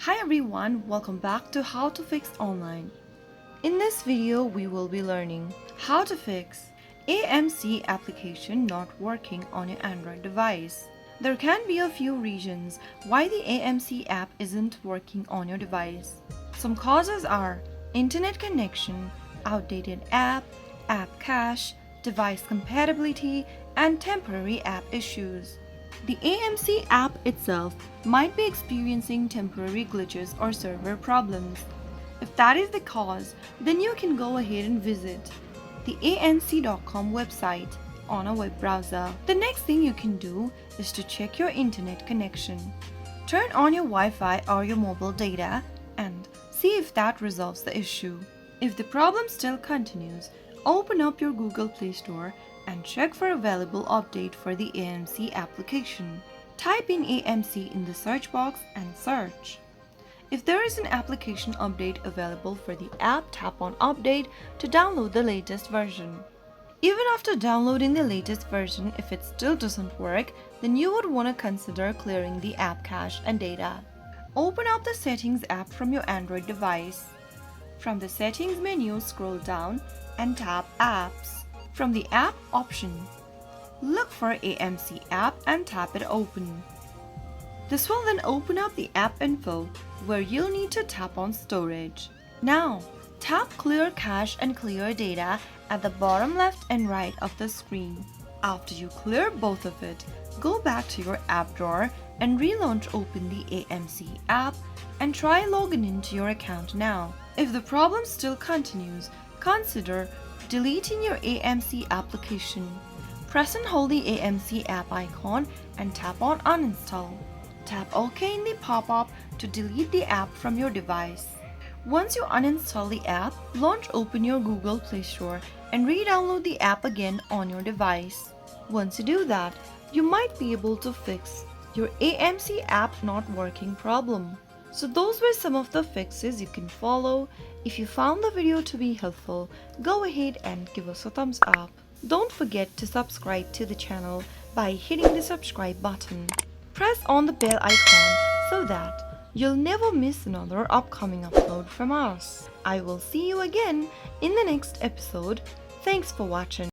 Hi everyone, welcome back to How to Fix Online. In this video, we will be learning how to fix AMC application not working on your Android device. There can be a few reasons why the AMC app isn't working on your device. Some causes are internet connection, outdated app cache, device compatibility, and temporary app issues. The AMC app itself might be experiencing temporary glitches or server problems. If that is the cause, then you can go ahead and visit the amc.com website on a web browser. The next thing you can do is to check your internet connection. Turn on your Wi-Fi or your mobile data and see if that resolves the issue. If the problem still continues, open up your Google Play Store and check for available update for the AMC application. Type in AMC in the search box and search. If there is an application update available for the app, tap on Update to download the latest version. Even after downloading the latest version, if it still doesn't work, then you would want to consider clearing the app cache and data. Open up the Settings app from your Android device. From the Settings menu, scroll down and tap Apps. From the App option, look for AMC app and tap it open. This will then open up the app info where you'll need to tap on Storage. Now, tap Clear Cache and Clear Data at the bottom left and right of the screen. After you clear both of it, go back to your app drawer and relaunch open the AMC app and try logging into your account now. If the problem still continues, consider deleting your AMC application. Press and hold the AMC app icon and tap on Uninstall. Tap OK in the pop-up to delete the app from your device. Once you uninstall the app, launch open your Google Play Store and re-download the app again on your device. Once you do that, you might be able to fix your AMC app not working problem. So those were some of the fixes you can follow. If you found the video to be helpful, go ahead and give us a thumbs up. Don't forget to subscribe to the channel by hitting the subscribe button. Press on the bell icon so that you'll never miss another upcoming upload from us. I will see you again in the next episode. Thanks for watching.